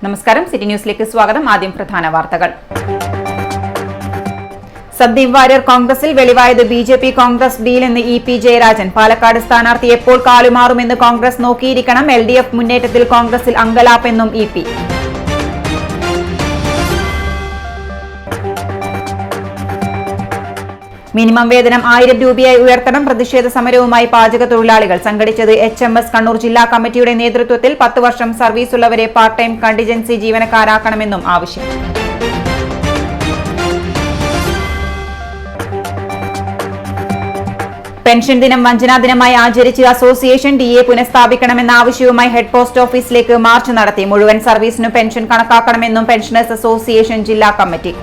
നമസ്കാരം, സിറ്റി ന്യൂസിലേക്ക് സ്വാഗതം. ആദ്യം പ്രധാന വാർത്തകൾ. സന്ദീപ് വാര്യർ കോൺഗ്രസിൽ, വെളിവായത് ബിജെപി കോൺഗ്രസ് ഡീൽ എന്ന് ഇ പി ജയരാജൻ. പാലക്കാട് സ്ഥാനാർത്ഥി എപ്പോൾ കാലുമാറുമെന്ന് കോൺഗ്രസ് നോക്കിയിരിക്കണം. LDF മുന്നേറ്റത്തിൽ കോൺഗ്രസിൽ അങ്കലാപ്പെന്നും ഇ പി. മിനിമം വേതനം 1000 രൂപയായി ഉയർത്തണം. പ്രതിഷേധ സമരവുമായി പാചക തൊഴിലാളികൾ. സംഘടിച്ചത് HMS കണ്ണൂർ ജില്ലാ കമ്മിറ്റിയുടെ നേതൃത്വത്തിൽ. 10 വർഷം സർവീസുള്ളവരെ പാർട്ട് ടൈം കണ്ടിജൻസി ജീവനക്കാരാക്കണമെന്നും ആവശ്യം. പെൻഷൻ ദിനം വഞ്ചനാ ദിനമായി ആചരിച്ച് അസോസിയേഷൻ. DA പുനഃസ്ഥാപിക്കണമെന്ന ആവശ്യവുമായി ഹെഡ് പോസ്റ്റ് ഓഫീസിലേക്ക് മാർച്ച് നടത്തി. മുഴുവൻ സർവീസിനും പെൻഷൻ കണക്കാക്കണമെന്നും പെൻഷനേഴ്സ് അസോസിയേഷൻ ജില്ലാ കമ്മിറ്റി.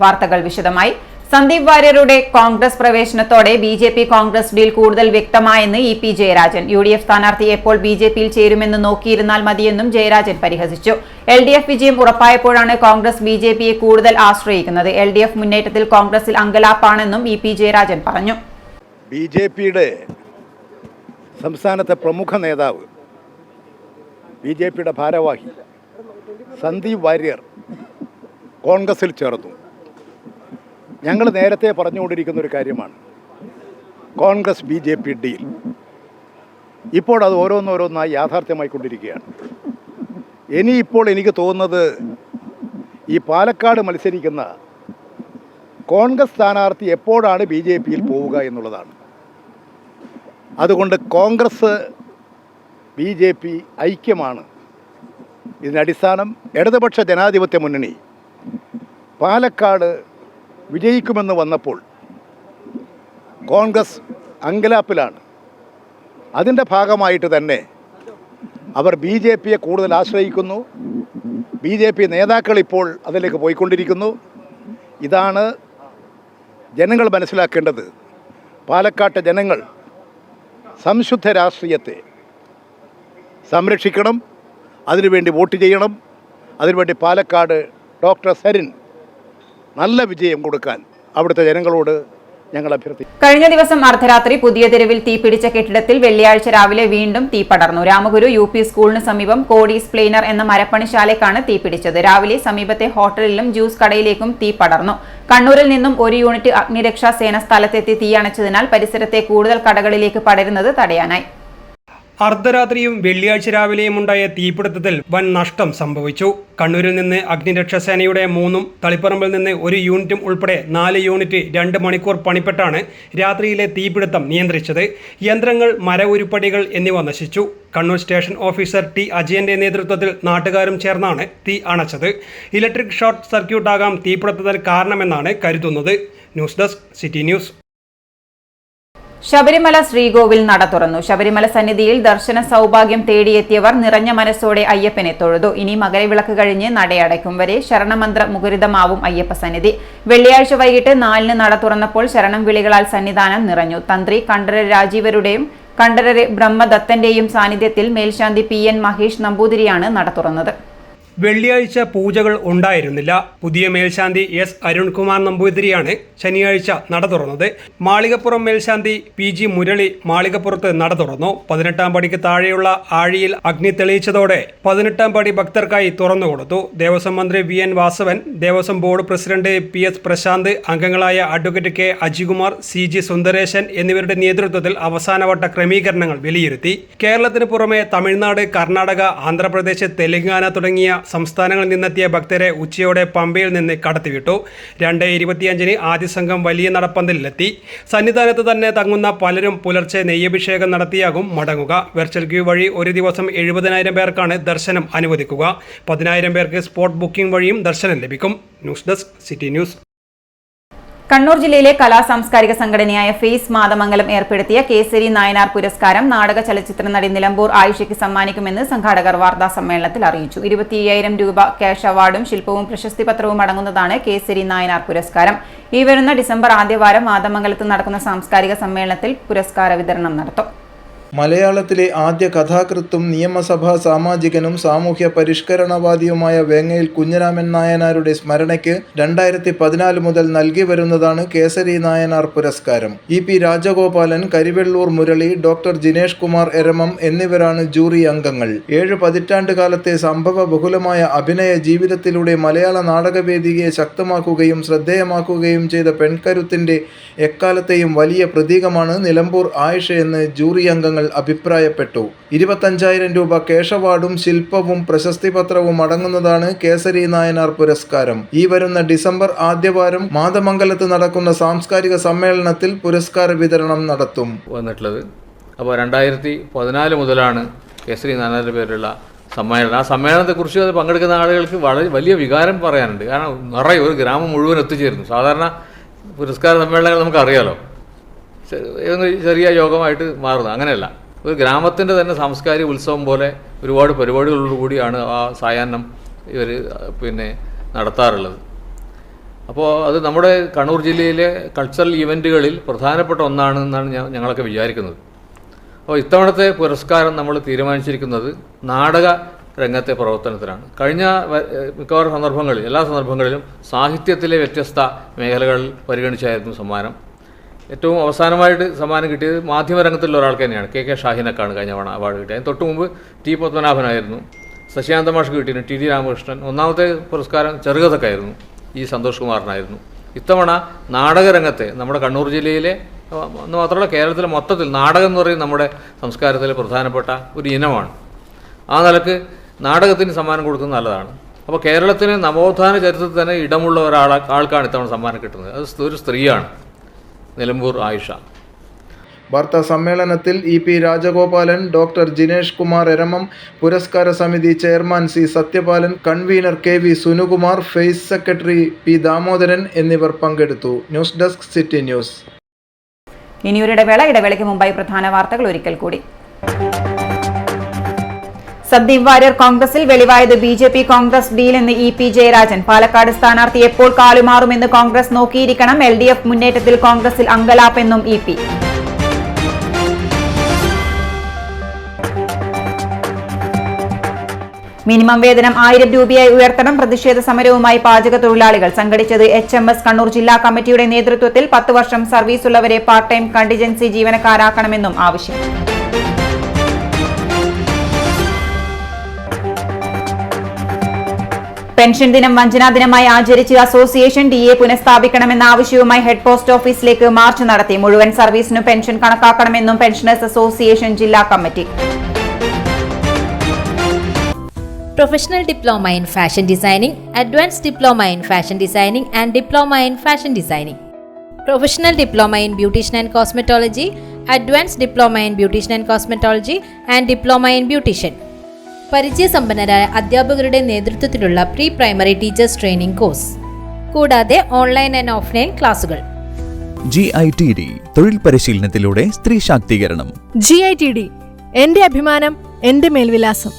വാർത്തകൾ വിശദമായി. സന്ദീപ് വാര്യരുടെ കോൺഗ്രസ് പ്രവേശനത്തോടെ BJP കോൺഗ്രസ് ഡീൽ കൂടുതൽ വ്യക്തമായെന്ന് ഇ പി ജയരാജൻ. UDF സ്ഥാനാർത്ഥി എപ്പോൾ BJPയിൽ ചേരുമെന്ന് നോക്കിയിരുന്നാൽ മതിയെന്നും ജയരാജൻ പരിഹസിച്ചു. LDF വിജയം ഉറപ്പായപ്പോഴാണ് കോൺഗ്രസ് BJPയെ കൂടുതൽ ആശ്രയിക്കുന്നത്. LDF മുന്നേറ്റത്തിൽ കോൺഗ്രസിൽ അങ്കലാപ്പാണെന്നും ഇ പി ജയരാജൻ പറഞ്ഞു. BJPയുടെ സംസ്ഥാനത്തെ പ്രമുഖ നേതാവ്, BJPയുടെ ഭാരവാഹി സന്ദീപ് വാര്യർ കോൺഗ്രസിൽ ചേർന്നു. ഞങ്ങൾ നേരത്തെ പറഞ്ഞുകൊണ്ടിരിക്കുന്ന ഒരു കാര്യമാണ് കോൺഗ്രസ് BJP ഡീൽ. ഇപ്പോൾ അത് ഓരോന്നോരോന്നായി യാഥാർത്ഥ്യമായിക്കൊണ്ടിരിക്കുകയാണ്. ഇനിയിപ്പോൾ എനിക്ക് തോന്നുന്നത് ഈ പാലക്കാട് മത്സരിക്കുന്ന കോൺഗ്രസ് സ്ഥാനാർത്ഥി എപ്പോഴാണ് BJPയിൽ പോവുക എന്നുള്ളതാണ്. അതുകൊണ്ട് കോൺഗ്രസ് BJP ഐക്യമാണ് ഇതിനടിസ്ഥാനം. ഇടതുപക്ഷ ജനാധിപത്യ മുന്നണി പാലക്കാട് വിജയിക്കുമെന്ന് വന്നപ്പോൾ കോൺഗ്രസ് അങ്കലാപ്പിലാണ്. അതിൻ്റെ ഭാഗമായിട്ട് തന്നെ അവർ BJPയെ കൂടുതൽ ആശ്രയിക്കുന്നു. BJP നേതാക്കൾ ഇപ്പോൾ അതിലേക്ക് പോയിക്കൊണ്ടിരിക്കുന്നു. ഇതാണ് ജനങ്ങൾ മനസ്സിലാക്കേണ്ടത്. പാലക്കാട്ടെ ജനങ്ങൾ സംശുദ്ധ രാഷ്ട്രീയത്തെ സംരക്ഷിക്കണം, അതിനുവേണ്ടി വോട്ട് ചെയ്യണം. അതിനുവേണ്ടി പാലക്കാട് ഡോക്ടർ സരിൻ നല്ല വിജയം കൊടുക്കാൻ അവിടുത്തെ ജനങ്ങളോട് ഞങ്ങൾ അഭ്യർത്ഥിക്കുന്നു. കഴിഞ്ഞ ദിവസം അർദ്ധരാത്രി പുതിയ തെരുവിൽ തീപിടിച്ച കെട്ടിടത്തിൽ വെള്ളിയാഴ്ച രാവിലെ വീണ്ടും തീ പടർന്നു. രാമഗുരു UP സ്കൂളിന് സമീപം കോഡീസ് പ്ലെയിനർ എന്ന മരപ്പണിശാലയ്ക്കാണ് തീപിടിച്ചത്. രാവിലെ സമീപത്തെ ഹോട്ടലിലും ജ്യൂസ് കടയിലേക്കും തീ പടർന്നു. കണ്ണൂരിൽ നിന്നും 1 യൂണിറ്റ് അഗ്നിരക്ഷാ സേന സ്ഥലത്തെത്തി തീയണച്ചതിനാൽ പരിസരത്തെ കൂടുതൽ കടകളിലേക്ക് പടരുന്നത് തടയാനായി. അർദ്ധരാത്രിയും വെള്ളിയാഴ്ച രാവിലെയും ഉണ്ടായ തീപിടുത്തത്തിൽ വൻ നഷ്ടം സംഭവിച്ചു. കണ്ണൂരിൽ നിന്ന് അഗ്നിരക്ഷാസേനയുടെ 3ഉം തളിപ്പറമ്പിൽ നിന്ന് 1 യൂണിറ്റും ഉൾപ്പെടെ 4 യൂണിറ്റ് 2 മണിക്കൂർ പണിപ്പെട്ടാണ് രാത്രിയിലെ തീപിടുത്തം നിയന്ത്രിച്ചത്. യന്ത്രങ്ങൾ, മര ഉരുപ്പടികൾ എന്നിവ നശിച്ചു. കണ്ണൂർ സ്റ്റേഷൻ ഓഫീസർ T അജയന്റെ നേതൃത്വത്തിൽ നാട്ടുകാരും ചേർന്നാണ് തീ അണച്ചത്. ഇലക്ട്രിക് ഷോർട്ട് സർക്യൂട്ടാകാം തീപിടുത്തത്തിന് കാരണമെന്നാണ് കരുതുന്നത്. News desk, city news. Sabarimala ശ്രീകോവിൽ നട തുറന്നു. ശബരിമല സന്നിധിയിൽ ദർശന സൗഭാഗ്യം തേടിയെത്തിയവർ നിറഞ്ഞ മനസ്സോടെ അയ്യപ്പനെ തൊഴുതു. ഇനി മകരവിളക്ക് കഴിഞ്ഞ് നടയടയ്ക്കും വരെ ശരണമന്ത്ര മുഖരിതമാവും അയ്യപ്പ സന്നിധി. വെള്ളിയാഴ്ച വൈകിട്ട് 4-ന് നട തുറന്നപ്പോൾ ശരണം വിളികളാൽ സന്നിധാനം നിറഞ്ഞു. തന്ത്രി കണ്ഠര രാജീവരുടെയും കണ്ഠര ബ്രഹ്മദത്തന്റെയും സാന്നിധ്യത്തിൽ മേൽശാന്തി PN മഹേഷ് നമ്പൂതിരിയാണ് നട തുറന്നത്. വെള്ളിയാഴ്ച പൂജകൾ ഉണ്ടായിരുന്നില്ല. പുതിയ മേൽശാന്തി S അരുൺകുമാർ നമ്പൂതിരിയാണ് ശനിയാഴ്ച നട തുറന്നത്. മാളികപ്പുറം മേൽശാന്തി PG മുരളി മാളികപ്പുറത്ത് നട തുറന്നു. 18-ാം പടിക്ക് താഴെയുള്ള ആഴിയിൽ അഗ്നി തെളിയിച്ചതോടെ 18-ാം പടി ഭക്തർക്കായി തുറന്നുകൊടുത്തു. ദേവസ്വം മന്ത്രി VN Vasavan, Devaswom board president PS Prashanth, അംഗങ്ങളായ advocate K Ajikumar, CG Sundaresan എന്നിവരുടെ നേതൃത്വത്തിൽ അവസാനവട്ട ക്രമീകരണങ്ങൾ വിലയിരുത്തി. കേരളത്തിന് പുറമെ തമിഴ്നാട്, കർണാടക, ആന്ധ്രാപ്രദേശ്, തെലങ്കാന തുടങ്ങിയ സംസ്ഥാനങ്ങളിൽ നിന്നെത്തിയ ഭക്തരെ ഉച്ചയോടെ പമ്പയിൽ നിന്ന് കടത്തിവിട്ടു. 2:25-ന് ആദ്യ സംഘം വലിയ നടപ്പന്തലിലെത്തി. സന്നിധാനത്ത് തന്നെ തങ്ങുന്ന പലരും പുലർച്ചെ നെയ്യഭിഷേകം നടത്തിയാകും മടങ്ങുക. വെർച്വൽ ക്യൂ വഴി ഒരു ദിവസം 70,000 പേർക്കാണ് ദർശനം അനുവദിക്കുക. 10,000 പേർക്ക് സ്പോട്ട് ബുക്കിംഗ് വഴിയും ദർശനം ലഭിക്കും. News desk, city news. Kannur ജില്ലയിലെ കലാ സാംസ്കാരിക സംഘടനയായ ഫേസ് മാതമംഗലം ഏർപ്പെടുത്തിയ കേസരി നായനാർ പുരസ്കാരം നാടക ചലച്ചിത്ര നടി നിലമ്പൂർ ആയിഷയ്ക്ക് സമ്മാനിക്കുമെന്ന് സംഘാടകർ വാർത്താ സമ്മേളനത്തിൽ അറിയിച്ചു. 25,000 രൂപ ക്യാഷ് അവാർഡും ശില്പവും പ്രശസ്തി പത്രവും അടങ്ങുന്നതാണ് കേസരി നായനാർ പുരസ്കാരം. ഈ വരുന്ന ഡിസംബർ ആദ്യവാരം മാതമംഗലത്ത് നടക്കുന്ന സാംസ്കാരിക സമ്മേളനത്തിൽ പുരസ്കാര വിതരണം നടത്തും. മലയാളത്തിലെ ആദ്യ കഥാകൃത്തും നിയമസഭാ സാമാജികനും സാമൂഹ്യ പരിഷ്കരണവാദിയുമായ വേങ്ങയിൽ കുഞ്ഞിരാമൻ നായനാരുടെ സ്മരണയ്ക്ക് 2014 മുതൽ നൽകി വരുന്നതാണ് കേസരി നായനാർ പുരസ്കാരം. ഇ.പി. രാജഗോപാലൻ, കരിവെള്ളൂർ മുരളി, ഡോക്ടർ ജിനേഷ് കുമാർ എരമം എന്നിവരാണ് ജൂറി അംഗങ്ങൾ. 7 പതിറ്റാണ്ട് കാലത്തെ സംഭവ ബഹുലമായ അഭിനയ ജീവിതത്തിലൂടെ മലയാള നാടകവേദിയെ ശക്തമാക്കുകയും ശ്രദ്ധേയമാക്കുകയും ചെയ്ത പെൺകരുത്തിന്റെ എക്കാലത്തെയും വലിയ പ്രതീകമാണ് നിലമ്പൂർ ആയിഷയെന്ന് ജൂറി അംഗങ്ങൾ അഭിപ്രായപ്പെട്ടു. 25,000 രൂപ ക്യാഷ് അവാർഡും ശില്പവും പ്രശസ്തിപത്രവും അടങ്ങുന്നതാണ് കേസരി നായനാർ പുരസ്കാരം. ഈ വരുന്ന ഡിസംബർ ആദ്യവാരം മാതമംഗലത്ത് നടക്കുന്ന സാംസ്കാരിക സമ്മേളനത്തിൽ പുരസ്കാര വിതരണം നടത്തും. വന്നിട്ടുള്ളത് അപ്പോൾ 2014 മുതലാണ് കേസരി നായനാരുടെ പേരിലുള്ള സമ്മേളനം. ആ സമ്മേളനത്തെക്കുറിച്ച് അത് പങ്കെടുക്കുന്ന ആളുകൾക്ക് വളരെ വലിയ വികാരം പറയാനുണ്ട്. കാരണം നിറയെ ഒരു ഗ്രാമം മുഴുവൻ എത്തിച്ചേരുന്നു. സാധാരണ പുരസ്കാര സമ്മേളനങ്ങൾ നമുക്കറിയാലോ, ചെറിയ യോഗമായിട്ട് മാറുന്നത്. അങ്ങനെയല്ല, ഒരു ഗ്രാമത്തിൻ്റെ തന്നെ സാംസ്കാരിക ഉത്സവം പോലെ ഒരുപാട് പരിപാടികളോടുകൂടിയാണ് ആ സായാഹ്നം ഇവർ നടത്താറുള്ളത്. അപ്പോൾ അത് നമ്മുടെ കണ്ണൂർ ജില്ലയിലെ കൾച്ചറൽ ഇവൻറ്റുകളിൽ പ്രധാനപ്പെട്ട ഒന്നാണെന്നാണ് ഞങ്ങളൊക്കെ വിചാരിക്കുന്നത്. അപ്പോൾ ഇത്തവണത്തെ പുരസ്കാരം നമ്മൾ തീരുമാനിച്ചിരിക്കുന്നത് നാടക രംഗത്തെ പ്രവർത്തനത്തിലാണ്. കഴിഞ്ഞ മിക്കവാറും സന്ദർഭങ്ങളിൽ, എല്ലാ സന്ദർഭങ്ങളിലും സാഹിത്യത്തിലെ വ്യത്യസ്ത മേഖലകളിൽ പരിഗണിച്ചായിരുന്നു സമ്മാനം. ഏറ്റവും അവസാനമായിട്ട് സമ്മാനം കിട്ടിയത് മാധ്യമരംഗത്തുള്ള ഒരാൾക്ക് തന്നെയാണ്. കെ ഷാഹിനക്കാണ് കഴിഞ്ഞ തവണ അവാർഡ് കിട്ടിയത്. അതിന് തൊട്ട് മുമ്പ് ടി പത്മനാഭനായിരുന്നു. ശശാന്ത മാഷ്ക്ക് കിട്ടിയിരുന്നു. ടി രാമകൃഷ്ണൻ. ഒന്നാമത്തെ പുരസ്കാരം ചെറുകഥക്കായിരുന്നു. സന്തോഷ് കുമാറിനായിരുന്നു. ഇത്തവണ നാടകരംഗത്തെ നമ്മുടെ കണ്ണൂർ ജില്ലയിലെ എന്ന് മാത്രമല്ല കേരളത്തിലെ മൊത്തത്തിൽ നാടകം എന്ന് പറയുന്നത് നമ്മുടെ സംസ്കാരത്തിലെ പ്രധാനപ്പെട്ട ഒരു ഇനമാണ്. ആ നിലക്ക് നാടകത്തിന് സമ്മാനം കൊടുക്കുന്നത് നല്ലതാണ്. അപ്പോൾ കേരളത്തിന് നവോത്ഥാന ചരിത്രത്തിൽ തന്നെ ഇടമുള്ള ആൾക്കാണ് ഇത്തവണ സമ്മാനം കിട്ടുന്നത്. അത് ഒരു സ്ത്രീയാണ്, നിലമ്പൂർ ആയിഷ. വാർത്താ സമ്മേളനത്തിൽ ഇ.പി. രാജഗോപാലൻ, ഡോക്ടർ ജിനേഷ് കുമാർ എരമം, പുരസ്കാര സമിതി chairman C. Sathyapalan, convener K V. Sunukumar, face secretary P. Damodaran എന്നിവർ പങ്കെടുത്തു. News desk city news. ഇടവേളയ്ക്ക് മുമ്പായി പ്രധാന വാർത്തകൾ ഒരിക്കൽ കൂടി. സന്ദീപ് വാര്യർ കോൺഗ്രസിൽ, വെളിവായത് ബി.ജെ.പി. കോൺഗ്രസ് ഡീൽ എന്ന് ഇ.പി. ജയരാജൻ. പാലക്കാട് സ്ഥാനാർത്ഥി എപ്പോൾ കാലുമാറുമെന്ന് കോൺഗ്രസ് നോക്കിയിരിക്കണം. എൽ.ഡി.എഫ് മുന്നേറ്റത്തിൽ കോൺഗ്രസിൽ അങ്കലാപ്പെന്നും ഇ.പി. മിനിമം വേതനം 1000 രൂപയായി ഉയർത്തണം. പ്രതിഷേധ സമരവുമായി പാചക തൊഴിലാളികൾ. സംഘടിച്ചത് HMS കണ്ണൂർ ജില്ലാ കമ്മിറ്റിയുടെ നേതൃത്വത്തിൽ. 10 വർഷം സർവീസുള്ളവരെ പാർട്ട് ടൈം കണ്ടിജൻസി ജീവനക്കാരാക്കണമെന്നും ആവശ്യം. പെൻഷൻ ദിനം വഞ്ചനാ ദിനമായി ആചരിച്ച് അസോസിയേഷൻ. DA പുനഃസ്ഥാപിക്കണമെന്ന ആവശ്യവുമായി ഹെഡ് പോസ്റ്റ് ഓഫീസിലേക്ക് മാർച്ച് നടത്തി. മുഴുവൻ സർവീസിനും പെൻഷൻ കണക്കാക്കണമെന്നും പെൻഷനേഴ്സ് അസോസിയേഷൻ ജില്ലാ committee. Professional Diploma in Fashion Designing, Advanced Diploma in Fashion Designing and Diploma in Fashion Designing. Professional Diploma in Beautician and Cosmetology, Advanced Diploma in Beautician and Cosmetology and Diploma in Beautician. പരിചയസമ്പന്നരായ അധ്യാപകരുടെ നേതൃത്വത്തിലുള്ള pre primary teachers training course, കൂടാതെ online and offline ക്ലാസുകൾ. GITD തൊഴിൽ പരിശീലനത്തിലൂടെ സ്ത്രീ ശാക്തീകരണം. GITD എന്റെ അഭിമാനം, എന്റെ മേൽവിലാസം.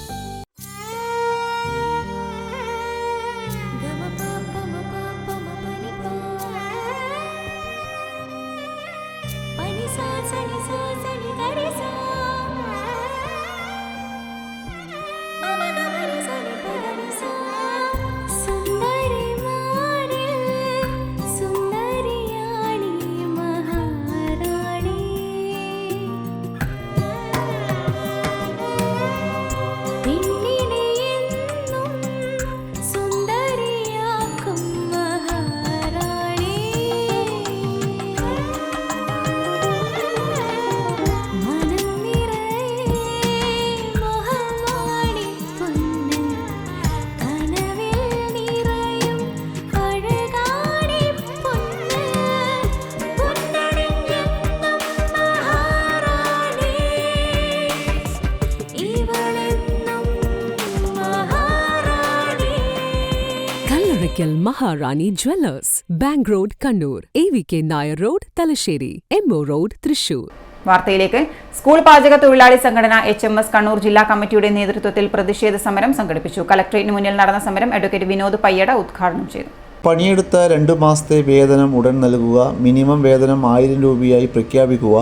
Maharani Jewellers, Bank Road, Kannur, AVK Nair Road, Talasheri, MO Road, Thrissur. വാർത്തയിലേക്ക്. സ്കൂൾ പാചക തൊഴിലാളി സംഘടന HMS കണ്ണൂർ ജില്ലാ കമ്മിറ്റിയുടെ നേതൃത്വത്തിൽ പ്രതിഷേധ സമരം സംഘടിപ്പിച്ചു. കലക്ടറേറ്റിന് മുന്നിൽ നടന്ന സമരം അഡ്വക്കേറ്റ് വിനോദ് പയ്യട ഉദ്ഘാടനം ചെയ്തു. പണിയെടുത്ത 2 മാസത്തെ വേതനം ഉടൻ നൽകുക, മിനിമം വേതനം 1000 രൂപയായി പ്രഖ്യാപിക്കുക,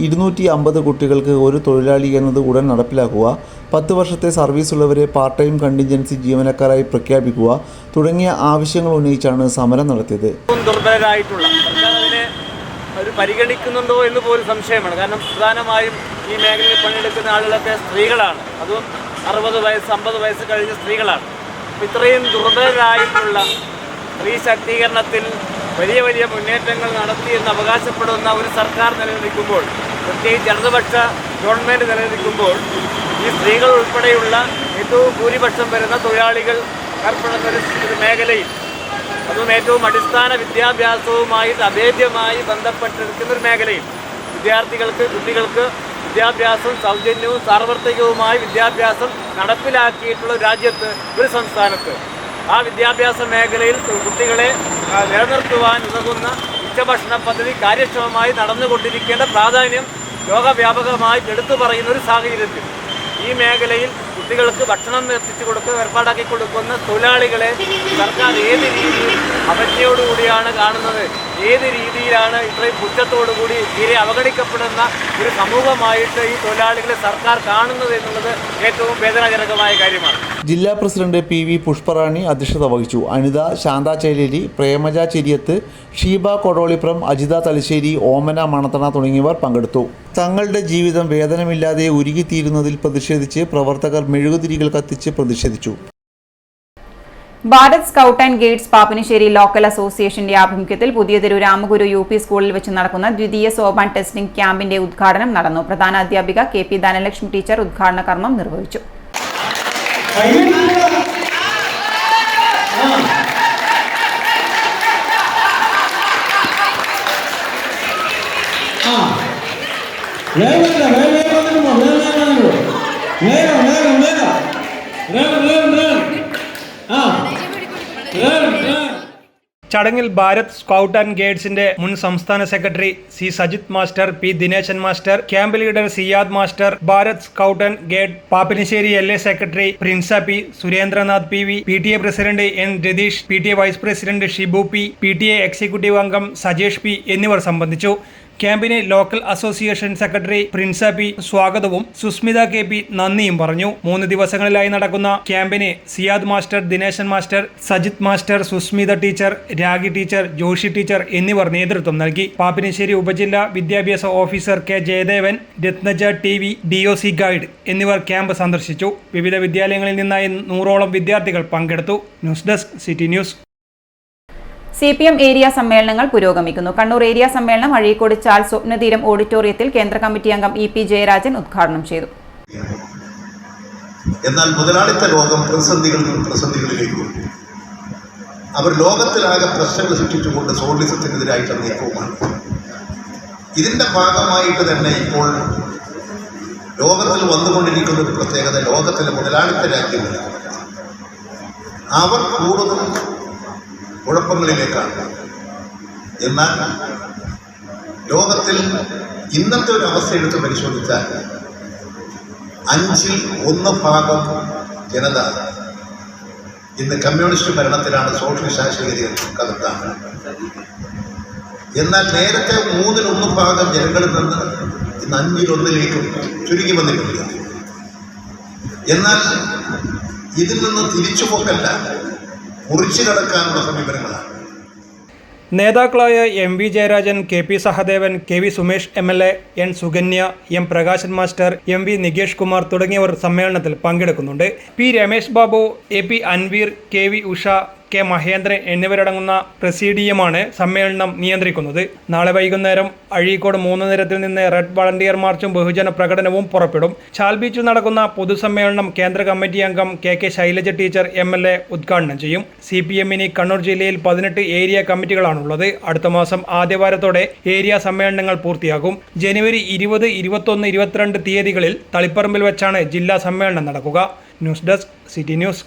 250 കുട്ടികൾക്ക് ഒരു തൊഴിലാളി എന്നത് ഉടൻ നടപ്പിലാക്കുക, 10 വർഷത്തെ സർവീസുള്ളവരെ പാർട്ട് ടൈം കണ്ടിൻജൻസി ജീവനക്കാരായി പ്രഖ്യാപിക്കുക തുടങ്ങിയ ആവശ്യങ്ങൾ ഉന്നയിച്ചാണ് സമരം നടത്തിയത്. ദുർബലരായിട്ടുള്ള സർക്കാർ അതിനെ ഒരു പരിഗണിക്കുന്നുണ്ടോ എന്ന് പോലും സംശയമാണ്. കാരണം പ്രധാനമായും ഈ മേഖലയിൽ പണിയെടുക്കുന്ന ആളുകളൊക്കെ സ്ത്രീകളാണ്, അതും 60 വയസ്സ് 50 വയസ്സ് കഴിഞ്ഞ സ്ത്രീകളാണ്. അപ്പോൾ ഇത്രയും ദുർബലരായിട്ടുള്ള സ്ത്രീ ശാക്തീകരണത്തിൽ വലിയ വലിയ മുന്നേറ്റങ്ങൾ നടത്തിയെന്ന് അവകാശപ്പെടുന്ന ഒരു സർക്കാർ നിലനിൽക്കുമ്പോൾ, പ്രത്യേകിച്ച് ഇടതുപക്ഷ ഗവൺമെൻറ് നിലനിൽക്കുമ്പോൾ, ഈ സ്ത്രീകൾ ഉൾപ്പെടെയുള്ള ഏറ്റവും ഭൂരിപക്ഷം വരുന്ന തൊഴിലാളികൾ ഏർപ്പെടുന്ന ഒരു മേഖലയിൽ, അതും ഏറ്റവും അടിസ്ഥാന വിദ്യാഭ്യാസവുമായിട്ട് അഭേദ്യമായി ബന്ധപ്പെട്ടിരിക്കുന്ന ഒരു മേഖലയിൽ വിദ്യാർത്ഥികൾക്ക്, കുട്ടികൾക്ക് വിദ്യാഭ്യാസം സൗജന്യവും സാർവത്രികവുമായി വിദ്യാഭ്യാസം നടപ്പിലാക്കിയിട്ടുള്ള രാജ്യത്ത്, ഒരു സംസ്ഥാനത്ത് ആ വിദ്യാഭ്യാസ മേഖലയിൽ കുട്ടികളെ നിലനിർത്തുവാൻ ഉതകുന്ന ഉച്ചഭക്ഷണ പദ്ധതി കാര്യക്ഷമമായി നടന്നുകൊണ്ടിരിക്കേണ്ട പ്രാധാന്യം ലോകവ്യാപകമായി എടുത്തു പറയുന്ന ഒരു സാഹചര്യത്തിൽ ഈ മേഖലയിൽ കുട്ടികൾക്ക് ഭക്ഷണം എത്തിച്ചു കൊടുക്കുക, ഏർപ്പാടാക്കി കൊടുക്കുന്ന തൊഴിലാളികളെ സർക്കാർ ഏത് രീതിയിൽ അവജ്ഞയോടുകൂടിയാണ് കാണുന്നത്, ഏത് രീതിയിലാണ് ഇത്രയും പുച്ഛത്തോടുകൂടി തീരെ അവഗണിക്കപ്പെടുന്ന ഒരു സമൂഹമായിട്ട് ഈ തൊഴിലാളികളെ സർക്കാർ കാണുന്നത് എന്നുള്ളത് ഏറ്റവും വേദനാജനകമായ കാര്യമാണ്. ജില്ലാ പ്രസിഡന്റ് PV പുഷ്പറാണി അധ്യക്ഷത വഹിച്ചു. അനിത, ശാന്ത ചേലേരി, പ്രേമജ ചെരിയത്ത്, ഷീബ കൊടോളിപ്രം, അജിത തലശ്ശേരി, ഓമന മണത്തണ തുടങ്ങിയവർ പങ്കെടുത്തു. തങ്ങളുടെ ജീവിതം വേതനമില്ലാതെ ഉരുകിത്തീരുന്നതിൽ പ്രതിഷേധിച്ച് പ്രവർത്തകർ മെഴുകുതിരികൾ കത്തിച്ച് പ്രതിഷേധിച്ചു. Bharat scout and guides Pappinisseri local അസോസിയേഷന്റെ ആഭിമുഖ്യത്തിൽ പുതിയതെരു രാമഗുരു UP സ്കൂളിൽ വെച്ച് നടക്കുന്ന ദ്വിതീയ സോപാൻ ടെസ്റ്റിംഗ് ക്യാമ്പിന്റെ ഉദ്ഘാടനം നടന്നു. പ്രധാന അധ്യാപിക KP ധനലക്ഷ്മി ടീച്ചർ ഉദ്ഘാടന കർമ്മം നിർവഹിച്ചു. ചടങ്ങിൽ ഭാരത് സ്കൗട്ട് ആൻഡ് ഗൈഡ്സിന്റെ മുൻ സംസ്ഥാന secretary C. Sajith master, P. Dineshan master, camp leader Siyad master, Bharat scout and guide Pappinissery LA secretary Prinsa P. Surendranath PV, PTA president N. Ratheesh, PTA vice president Shibu P, PTA executive അംഗം സജേഷ് P എന്നിവർ സംബന്ധിച്ചു. ക്യാമ്പിന് local association secretary Prinsa P സ്വാഗതവും Sushmita KP നന്ദിയും പറഞ്ഞു. 3 ദിവസങ്ങളിലായി നടക്കുന്ന ക്യാമ്പിന് Siyad master, Dineshan master, Sajith master, Susmitha teacher, Ragi teacher, Joshi teacher എന്നിവർ നേതൃത്വം നൽകി. പാപ്പിനിശ്ശേരി ഉപജില്ലാ വിദ്യാഭ്യാസ officer K. Jayadevan, Ratnaja TV, DOC guide എന്നിവർ ക്യാമ്പ് സന്ദർശിച്ചു. വിവിധ വിദ്യാലയങ്ങളിൽ നിന്നായി 100ഓളം വിദ്യാർത്ഥികൾ പങ്കെടുത്തു. News desk city news. CPM area സമ്മേളനങ്ങൾ പുരോഗമിക്കുന്നു. കണ്ണൂർ ഏരിയ സമ്മേളനം അഴീക്കോട് ചാൽ സ്വപ്നതീരം ഓഡിറ്റോറിയത്തിൽ കേന്ദ്ര കമ്മിറ്റി അംഗം EP ജയരാജൻ ഉദ്ഘാടനം ചെയ്തു. എന്നാൽ മുതലാളിത്ത ലോകം പ്രതിസന്ധികളിലേക്കും അവർ ലോകത്തിലാകെ പ്രശ്നങ്ങൾ സൃഷ്ടിച്ചുകൊണ്ട് സോഷ്യലിസത്തിനെതിരായിട്ടുള്ള നീക്കവുമാണ്. ഇതിൻ്റെ ഭാഗമായിട്ട് തന്നെ ഇപ്പോൾ ലോകത്തിൽ വന്നുകൊണ്ടിരിക്കുന്ന ഒരു പ്രത്യേകത, ലോകത്തിലെ മുതലാളിത്ത രാജ്യങ്ങൾ അവർ കൂടുതൽ കുഴപ്പങ്ങളിലേക്കാണ്. എന്നാൽ ലോകത്തിൽ ഇന്നത്തെ ഒരു അവസ്ഥ എടുത്ത് പരിശോധിച്ചാൽ 1/5 ജനത ഇന്ന് കമ്മ്യൂണിസ്റ്റ് ഭരണത്തിലാണ്, സോഷ്യലിസ്റ്റ് ആശയഗതികൾക്കകത്താണ്. എന്നാൽ നേരത്തെ 1/3 ജനങ്ങളിൽ നിന്ന് ഇന്ന് 1/5 ചുരുങ്ങി വന്നിട്ടുണ്ട്. എന്നാൽ ഇതിൽ നിന്ന് തിരിച്ചുപോക്കല്ല, മുറിച്ചു കടക്കാനുള്ള സമീപനങ്ങളാണ്. നേതാക്കളായ MV Jayarajan, KP Sahadevan, KV Sumesh MLA, N. Sukanya, M. Prakashan master, MV Nikesh Kumar തുടങ്ങിയവർ സമ്മേളനത്തിൽ പങ്കെടുക്കുന്നുണ്ട്. P. Ramesh Babu, AP Anveer, KV Usha, K. Mahendran എന്നിവരടങ്ങുന്ന പ്രസീഡിയമാണ് സമ്മേളനം നിയന്ത്രിക്കുന്നത്. നാളെ വൈകുന്നേരം അഴീക്കോട് 3 നിരത്തിൽ നിന്ന് റെഡ് വളണ്ടിയർ മാർച്ചും ബഹുജന പ്രകടനവും പുറപ്പെടും. ചാൽ ബീച്ചിൽ നടക്കുന്ന പൊതുസമ്മേളനം കേന്ദ്ര കമ്മിറ്റി അംഗം KK ശൈലജ ടീച്ചർ MLA ഉദ്ഘാടനം ചെയ്യും. CPM-ന് കണ്ണൂർ ജില്ലയിൽ 18 ഏരിയ കമ്മിറ്റികളാണുള്ളത്. അടുത്ത മാസം ആദ്യവാരത്തോടെ ഏരിയ സമ്മേളനങ്ങൾ പൂർത്തിയാകും. ജനുവരി 20, 21, 22 തീയതികളിൽ തളിപ്പറമ്പിൽ വെച്ചാണ് ജില്ലാ സമ്മേളനം നടക്കുക. News desk city news.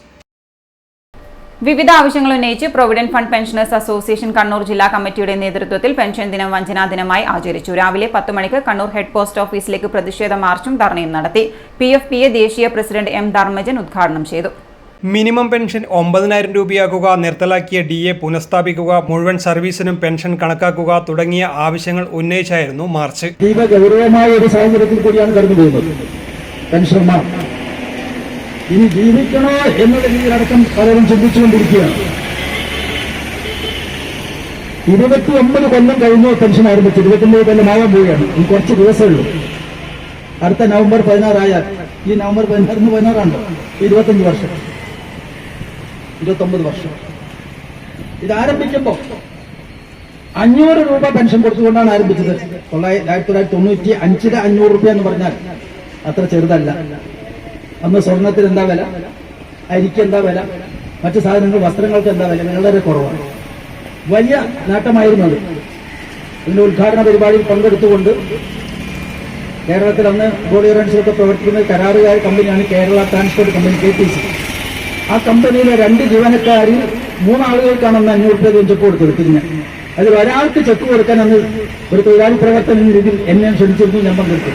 വിവിധ ആവശ്യങ്ങൾ ഉന്നയിച്ച് provident fund pensioners association Kannur ജില്ലാ കമ്മിറ്റിയുടെ നേതൃത്വത്തിൽ പെൻഷൻ ദിനം വഞ്ചനാ ദിനമായി ആചരിച്ചു. രാവിലെ 10 മണിക്ക് കണ്ണൂർ ഹെഡ് പോസ്റ്റ് ഓഫീസിലേക്ക് പ്രതിഷേധ മാർച്ചും ധർണയും നടത്തി. PFPA ദേശീയ പ്രസിഡന്റ് M. ധർമ്മജൻ ഉദ്ഘാടനം ചെയ്തു. മിനിമം പെൻഷൻ 9,000 രൂപയാക്കുക, നിർത്തലാക്കിയ DA പുനഃസ്ഥാപിക്കുക, മുഴുവൻ സർവീസിനും പെൻഷൻ കണക്കാക്കുക തുടങ്ങിയ ആവശ്യങ്ങൾ ഉന്നയിച്ചായിരുന്നു മാർച്ച്. ഗൗരവമായ ഒരു സാഹചര്യത്തിൽ കൂടിയാണ് കടന്നു പോകുന്നത്. പെൻഷന്മാർ ഇനി ജീവിക്കണോ എന്നുള്ള രീതിയിലടക്കം പലരും ചിന്തിച്ചുകൊണ്ടിരിക്കുകയാണ്. 29 കൊല്ലം കഴിഞ്ഞു പെൻഷൻ ആരംഭിച്ചു. 29 കൊല്ലം ആവാൻ പോവുകയാണ്. ഇനി കുറച്ച് ദിവസമേ ഉള്ളൂ. അടുത്ത നവംബർ 16 ആയാൽ, ഈ നവംബർ 16 25 വർഷം, 29 വർഷം. ഇത് ആരംഭിക്കുമ്പോൾ 500 രൂപ പെൻഷൻ കൊടുത്തുകൊണ്ടാണ് ആരംഭിച്ചത്. 1995 500 രൂപ എന്ന് പറഞ്ഞാൽ അത്ര ചെറുതല്ല. അന്ന് സ്വർണത്തിന് എന്താ വില, അരിക്ക് എന്താ വില, മറ്റു സാധനങ്ങൾ വസ്ത്രങ്ങൾക്ക് എന്താ വില, വളരെ കുറവാണ്. വലിയ നേട്ടമായിരുന്നു അത്. ഇതിന്റെ ഉദ്ഘാടന പരിപാടിയിൽ പങ്കെടുത്തുകൊണ്ട് കേരളത്തിൽ അന്ന് ബോഡിയോറൻസിലൊക്കെ പ്രവർത്തിക്കുന്ന കരാറുകാർ കമ്പനിയാണ് കേരള ട്രാൻസ്പോർട്ട് കമ്പനി, KTC. ആ കമ്പനിയിലെ 2 ജീവനക്കാരിൽ 3 ആളുകൾക്കാണ് അന്ന് 500 രൂപ ചെക്ക് കൊടുത്തത്. തിരിഞ്ഞ് അതിൽ ഒരാൾക്ക് ചെക്ക് കൊടുക്കാൻ അന്ന് ഒരു തൊഴിലാളി പ്രവർത്തന രീതിയിൽ എന്നെ ക്ഷണിച്ചിരുന്നു. ഞാൻ പങ്കെടുത്തു.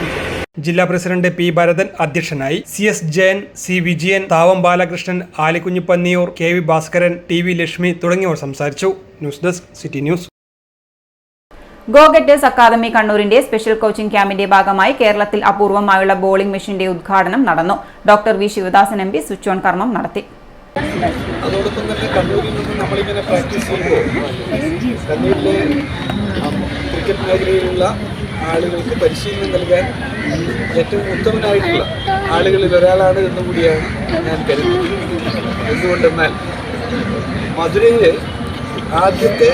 ജില്ലാ പ്രസിഡന്റ് P. ഭരതൻ അധ്യക്ഷനായി. CS Jayan, C. Vijayan, Thavam Balakrishnan, ആലിക്കുഞ്ഞ് Panniyur, KV Bhaskaran, TV Lakshmi തുടങ്ങിയവർ സംസാരിച്ചു. News desk city news. Go Getters Academy കണ്ണൂരിന്റെ സ്പെഷ്യൽ കോച്ചിംഗ് ക്യാമ്പിന്റെ ഭാഗമായി കേരളത്തിൽ അപൂർവമായുള്ള ബോളിംഗ് മെഷീന്റെ ഉദ്ഘാടനം നടന്നു. Doctor V. Sivadasan MP switch on കർമ്മം നടത്തി. അതോടൊപ്പം തന്നെ കണ്ണൂരിൽ നിന്ന് നമ്മളിങ്ങനെ പ്രാക്ടീസ് ചെയ്യുമ്പോൾ കണ്ണൂരിലെ ക്രിക്കറ്റ് മേഖലയിലുള്ള ആളുകൾക്ക് പരിശീലനം നൽകാൻ ഏറ്റവും ഉത്തമനായിട്ടുള്ള ആളുകളിൽ ഒരാളാണ് എന്നും കൂടിയാണ് ഞാൻ കരുതുന്നത്. എന്തുകൊണ്ടെന്നാൽ മധുരയിലെ ആദ്യത്തെ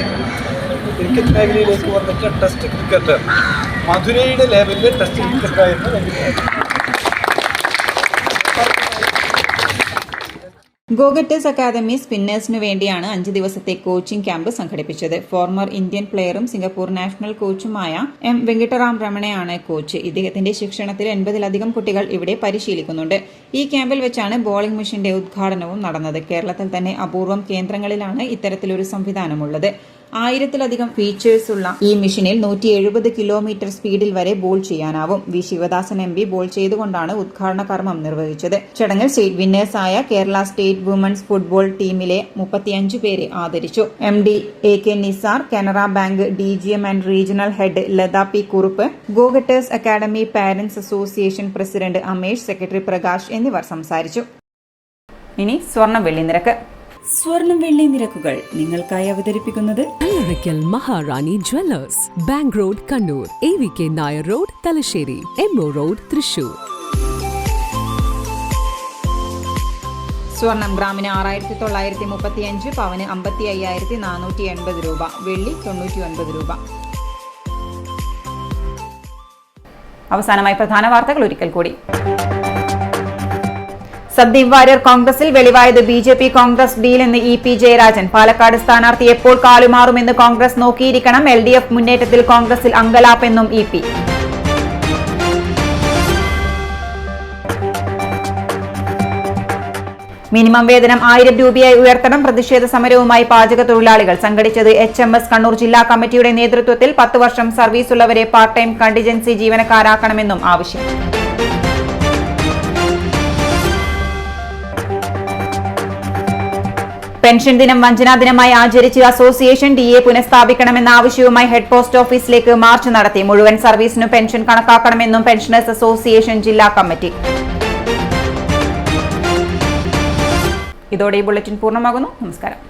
ക്രിക്കറ്റ് മേഖലയിലേക്ക് വന്നിട്ട് ടെസ്റ്റ് ക്രിക്കറ്റർ മധുരയുടെ ലെവലിലെ ടെസ്റ്റ് ക്രിക്കറ്ററായിരുന്നു. ഗോ ഗെറ്റേഴ്സ് അക്കാദമി സ്പിന്നേഴ്സിനു വേണ്ടിയാണ് 5 ദിവസത്തെ കോച്ചിംഗ് ക്യാമ്പ് സംഘടിപ്പിച്ചത്. ഫോർമർ ഇന്ത്യൻ പ്ലെയറും സിംഗപ്പൂർ നാഷണൽ കോച്ചുമായ M. വെങ്കിട്ടറാം രമണയാണ് കോച്ച്. ഇദ്ദേഹത്തിന്റെ ശിക്ഷണത്തിൽ 80-ലധികം കുട്ടികൾ ഇവിടെ പരിശീലിക്കുന്നുണ്ട്. ഈ ക്യാമ്പിൽ വെച്ചാണ് ബോളിംഗ് മെഷീന്റെ ഉദ്ഘാടനവും നടന്നത്. കേരളത്തിൽ തന്നെ അപൂർവം കേന്ദ്രങ്ങളിലാണ് ഇത്തരത്തിലൊരു സംവിധാനമുള്ളത്. 1000-ലധികം ഫീച്ചേഴ്സ് ഉള്ള ഈ മെഷീനിൽ 170 കിലോമീറ്റർ സ്പീഡിൽ വരെ ബോൾ ചെയ്യാനാവും. V. ശിവദാസൻ MP ബോൾ ചെയ്തുകൊണ്ടാണ് ഉദ്ഘാടന കർമ്മം നിർവഹിച്ചത്. ചടങ്ങിൽ സ്റ്റേറ്റ് വിന്നേഴ്സായ കേരള സ്റ്റേറ്റ് വുമൺസ് ഫുട്ബോൾ ടീമിലെ 35 പേരെ ആദരിച്ചു. MD AK Nisar, Canara bank DGM and regional head Latha P. Kurup, Go Getters Academy parents association president Amesh, secretary Prakash എന്നിവർ സംസാരിച്ചു. ഇനി സ്വർണ്ണ വെള്ളി നിരക്ക്. സ്വർണം വെള്ളി നിരക്കുകൾ നിങ്ങൾക്കായി അവതരിപ്പിക്കുന്നത് Allarackal Maharani jewellers, bank road Kannur, AVK Nair road Thalassery, MO road Thrissur. സ്വർണം ഗ്രാമിന് 6,935, പവന് 55,480 രൂപ, വെള്ളി 99 രൂപ. അവസാനമായി പ്രധാന വാർത്തകൾ ഒരിക്കൽ കൂടി. സന്ദീപ് വാര്യർ കോൺഗ്രസിൽ, വെളിവായത് BJP കോൺഗ്രസ് ഡീലെന്ന് EP ജയരാജൻ. പാലക്കാട് സ്ഥാനാർത്ഥി എപ്പോൾ കാലുമാറുമെന്ന് കോൺഗ്രസ് നോക്കിയിരിക്കണം. LDF മുന്നേറ്റത്തിൽ കോൺഗ്രസിൽ അങ്കലാപ്പെന്നും EP. മിനിമം വേതനം 1000 രൂപയായി ഉയർത്തണം. പ്രതിഷേധ സമരവുമായി പാചക തൊഴിലാളികൾ. സംഘടിച്ചത് HMS കണ്ണൂർ ജില്ലാ കമ്മിറ്റിയുടെ നേതൃത്വത്തിൽ. 10 വർഷം സർവീസുള്ളവരെ പാർട്ട് ടൈം കണ്ടിജൻസി ജീവനക്കാരാക്കണമെന്നും ആവശ്യം. പെൻഷൻ ദിനം വഞ്ചനാ ദിനമായി ആചരിച്ച് അസോസിയേഷൻ. DA പുനഃസ്ഥാപിക്കണമെന്ന ആവശ്യവുമായി ഹെഡ് പോസ്റ്റ് ഓഫീസിലേക്ക് മാർച്ച് നടത്തി. മുഴുവൻ സർവീസിനും പെൻഷൻ കണക്കാക്കണമെന്നും പെൻഷനേഴ്സ് അസോസിയേഷൻ ജില്ലാ കമ്മിറ്റി. ഇതോടെ ഈ ബുള്ളറ്റിൻ പൂർണ്ണമാകുന്നു. നമസ്കാരം.